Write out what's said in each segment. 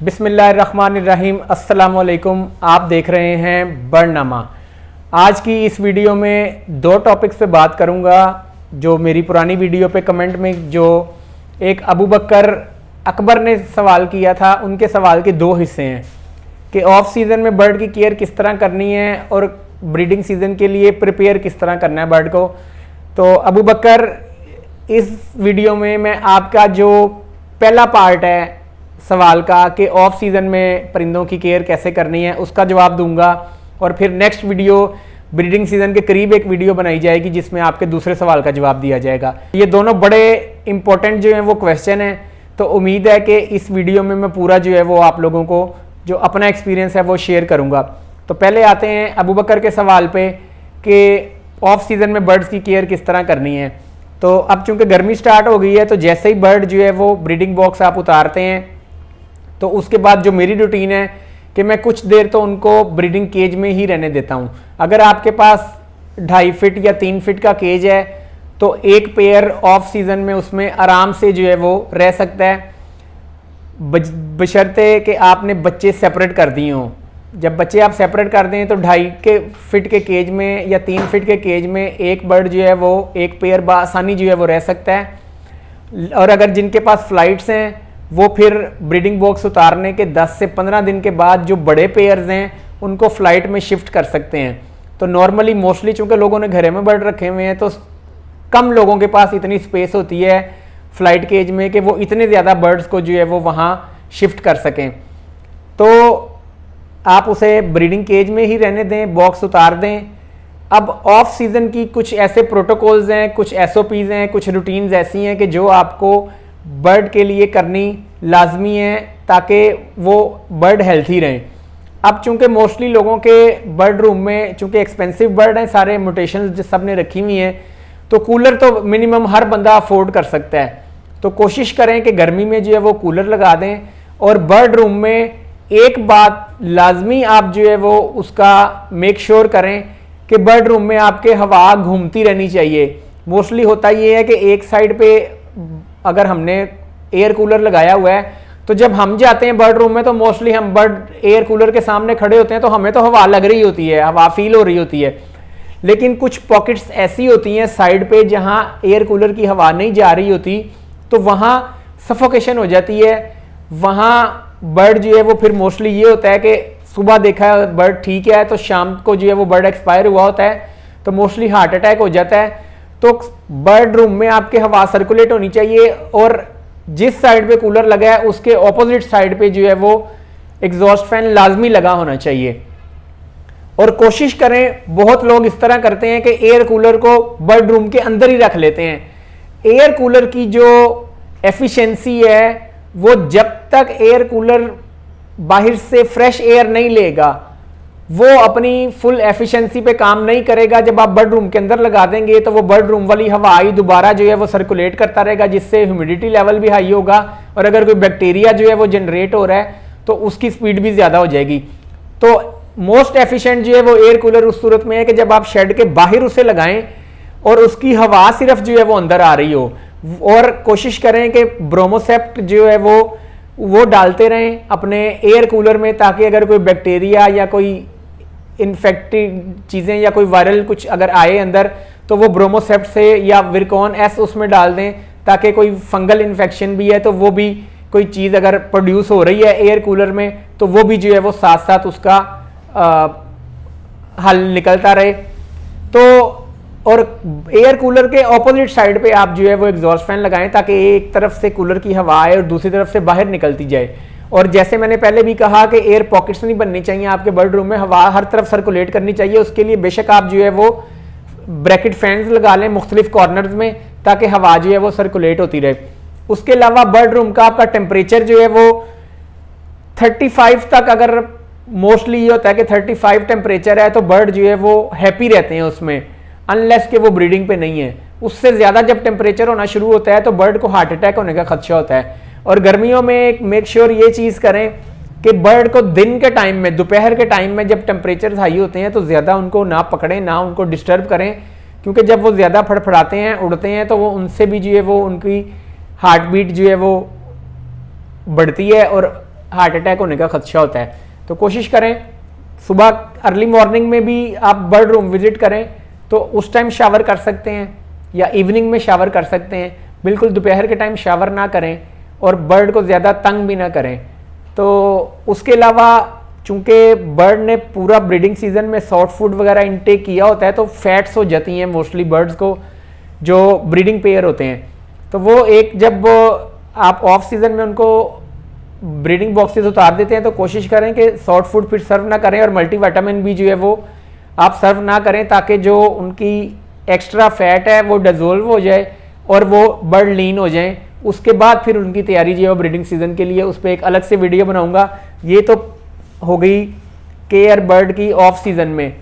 बिस्मिल्लाहिर्रहमानिर्रहीम। अस्सलाम वालेकुम। आप देख रहे हैं बर्डनामा। आज की इस वीडियो में दो टॉपिक्स पे बात करूंगा। जो मेरी पुरानी वीडियो पे कमेंट में जो एक अबू बकर अकबर ने सवाल किया था, उनके सवाल के दो हिस्से हैं कि ऑफ सीज़न में बर्ड की केयर किस तरह करनी है और ब्रीडिंग सीज़न के लिए प्रिपेयर किस तरह करना है बर्ड को। तो अबू बकर, इस वीडियो में मैं आपका जो पहला पार्ट है सवाल का कि ऑफ सीज़न में परिंदों की केयर कैसे करनी है, उसका जवाब दूंगा। और फिर नेक्स्ट वीडियो ब्रीडिंग सीज़न के करीब एक वीडियो बनाई जाएगी जिसमें आपके दूसरे सवाल का जवाब दिया जाएगा। ये दोनों बड़े इंपॉर्टेंट जो हैं वो क्वेश्चन हैं, तो उम्मीद है कि इस वीडियो में मैं पूरा जो है वो आप लोगों को जो अपना एक्सपीरियंस है वो शेयर करूँगा। तो पहले आते हैं अबू बकर के सवाल पे कि ऑफ सीज़न में बर्ड्स की केयर किस तरह करनी है। तो अब चूँकि गर्मी स्टार्ट हो गई है, तो जैसे ही बर्ड जो है वो ब्रीडिंग बॉक्स आप उतारते हैं, तो उसके बाद जो मेरी रूटीन है कि मैं कुछ देर तो उनको ब्रीडिंग केज में ही रहने देता हूँ। अगर आपके पास 2.5 फीट या 3 फीट का केज है तो एक पेयर ऑफ सीज़न में उसमें आराम से जो है वो रह सकता है, बशर्ते कि आपने बच्चे सेपरेट कर दिए हों। जब बच्चे आप सेपरेट कर दें तो 2.5 फीट के केज में या 3 फीट के केज में एक बर्ड जो है वो एक पेयर आसानी जो है वो रह सकता है। और अगर जिनके पास फ्लाइट्स हैं वो फिर ब्रीडिंग बॉक्स उतारने के 10 से 15 दिन के बाद जो बड़े पेयर्स हैं उनको फ्लाइट में शिफ्ट कर सकते हैं। तो नॉर्मली मोस्टली चूँकि लोगों ने घरे में बर्ड रखे हुए हैं, तो कम लोगों के पास इतनी स्पेस होती है फ्लाइट केज में कि वो इतने ज़्यादा बर्ड्स को जो है वो वहाँ शिफ्ट कर सकें। तो आप उसे ब्रीडिंग केज में ही रहने दें, बॉक्स उतार दें। अब ऑफ सीज़न की कुछ ऐसे प्रोटोकॉल्स हैं, कुछ SOPs हैं, कुछ रूटीन्स ऐसी हैं कि जो आपको बर्ड के लिए करनी लाजमी है ताकि वो बर्ड हेल्थी रहें। अब चूंकि मोस्टली लोगों के बर्ड रूम में चूंकि एक्सपेंसिव बर्ड हैं, सारे म्यूटेशंस सब ने रखी हुई हैं, तो कूलर तो मिनिमम हर बंदा अफोर्ड कर सकता है। तो कोशिश करें कि गर्मी में जो है वो कूलर लगा दें। और बर्ड रूम में एक बात लाजमी आप जो है वो उसका मेक श्योर करें कि बर्ड रूम में आपके हवा घूमती रहनी चाहिए। मोस्टली होता ये है कि एक साइड पे अगर हमने एयर कूलर लगाया हुआ है तो जब हम जाते हैं बर्ड रूम में तो मोस्टली हम बर्ड एयर कूलर के सामने खड़े होते हैं तो हमें तो हवा लग रही होती है, हवा फील हो रही होती है। लेकिन कुछ पॉकेट्स ऐसी होती हैं साइड पे जहां एयर कूलर की हवा नहीं जा रही होती, तो वहां सफोकेशन हो जाती है। वहां बर्ड जो है वो फिर मोस्टली ये होता है कि सुबह देखा है बर्ड ठीक है तो शाम को जो है वो बर्ड एक्सपायर हुआ होता है, तो मोस्टली हार्ट अटैक हो जाता है। तो बर्ड रूम में आपके हवा सर्कुलेट होनी चाहिए और जिस साइड पे कूलर लगा है उसके ऑपोजिट साइड पे जो है वो एग्जॉस्ट फैन लाजमी लगा होना चाहिए। और कोशिश करें, बहुत लोग इस तरह करते हैं कि एयर कूलर को बर्ड रूम के अंदर ही रख लेते हैं। एयर कूलर की जो एफिशिएंसी है वो जब तक एयर कूलर बाहर से फ्रेश एयर नहीं लेगा वो अपनी फुल एफिशिएंसी पे काम नहीं करेगा। जब आप बर्ड रूम के अंदर लगा देंगे तो वो बर्ड रूम वाली हवा ही दोबारा जो है वो सर्कुलेट करता रहेगा, जिससे ह्यूमिडिटी लेवल भी हाई होगा और अगर कोई बैक्टीरिया जो है वो जनरेट हो रहा है तो उसकी स्पीड भी ज़्यादा हो जाएगी। तो मोस्ट एफिशिएंट जो है वो एयर कूलर उस सूरत में है कि जब आप शेड के बाहर उसे लगाएं और उसकी हवा सिर्फ जो है वो अंदर आ रही हो। और कोशिश करें कि ब्रोमोसेप्ट जो है वो डालते रहें अपने एयर कूलर में, ताकि अगर कोई बैक्टीरिया या कोई इन्फेक्टिव चीज़ें या कोई वायरल कुछ अगर आए अंदर तो वो ब्रोमोसेप्ट से या विरकॉन एस उसमें डाल दें, ताकि कोई फंगल इन्फेक्शन भी है तो वो भी कोई चीज़ अगर प्रोड्यूस हो रही है एयर कूलर में तो वो भी जो है वो साथ साथ उसका हल निकलता रहे। तो और एयर कूलर के ऑपोजिट साइड पे आप जो है वो एग्जॉस्ट फैन लगाएं ताकि एक तरफ से कूलर की हवा आए और दूसरी तरफ से बाहर निकलती जाए। और जैसे मैंने पहले भी कहा कि एयर पॉकेट्स नहीं बननी चाहिए आपके बर्ड रूम में, हवा हर तरफ सर्कुलेट करनी चाहिए। उसके लिए बेशक आप जो है वो ब्रैकेट फैंस लगा लें मुख्तलिफ कॉर्नर्स में ताकि हवा जो है वो सर्कुलेट होती रहे। उसके अलावा बर्ड रूम का आपका टेम्परेचर जो है वो 35 तक, अगर मोस्टली ये होता है कि 35 टेम्परेचर है तो बर्ड जो है वो हैप्पी रहते हैं उसमें, अनलेस कि वो ब्रीडिंग पे नहीं है। उससे ज़्यादा जब टेम्परेचर होना शुरू होता है तो बर्ड को हार्ट अटैक होने का खदशा होता है। और गर्मियों में मेक श्योर ये चीज़ करें कि बर्ड को दिन के टाइम में, दोपहर के टाइम में जब टेम्परेचर हाई होते हैं तो ज़्यादा उनको ना पकड़ें, ना उनको डिस्टर्ब करें, क्योंकि जब वो ज़्यादा फड़फड़ाते हैं, उड़ते हैं, तो वो उनसे भी जो है वो उनकी हार्ट बीट जो है वो बढ़ती है और हार्ट अटैक होने का खदशा होता है। तो कोशिश करें सुबह अर्ली मॉर्निंग में भी आप बर्ड रूम विजिट करें तो उस टाइम शावर कर सकते हैं या इवनिंग में शावर कर सकते हैं। बिल्कुल दोपहर के टाइम शावर ना करें और बर्ड को ज़्यादा तंग भी ना करें। तो उसके अलावा चूंकि बर्ड ने पूरा ब्रीडिंग सीजन में सॉफ्ट फूड वगैरह इनटेक किया होता है तो फैट्स हो जाती हैं मोस्टली बर्ड्स को जो ब्रीडिंग पेयर होते हैं। तो वो एक जब आप ऑफ सीजन में उनको ब्रीडिंग बॉक्सेस उतार देते हैं तो कोशिश करें कि सॉफ्ट फूड फिर सर्व ना करें और मल्टीविटामिन भी जो है वो आप सर्व ना करें ताकि जो उनकी एक्स्ट्रा फैट है वो डिसोल्व हो जाए और वो बर्ड लीन हो जाएं। उसके बाद फिर उनकी तैयारी जो है ब्रीडिंग सीजन के लिए उस पर एक अलग से वीडियो बनाऊंगा। ये तो हो गई केयर बर्ड की ऑफ सीजन में।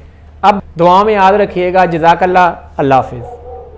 अब दुआ में याद रखिएगा। जज़ाकल्लाह, अल्लाह हाफिज़।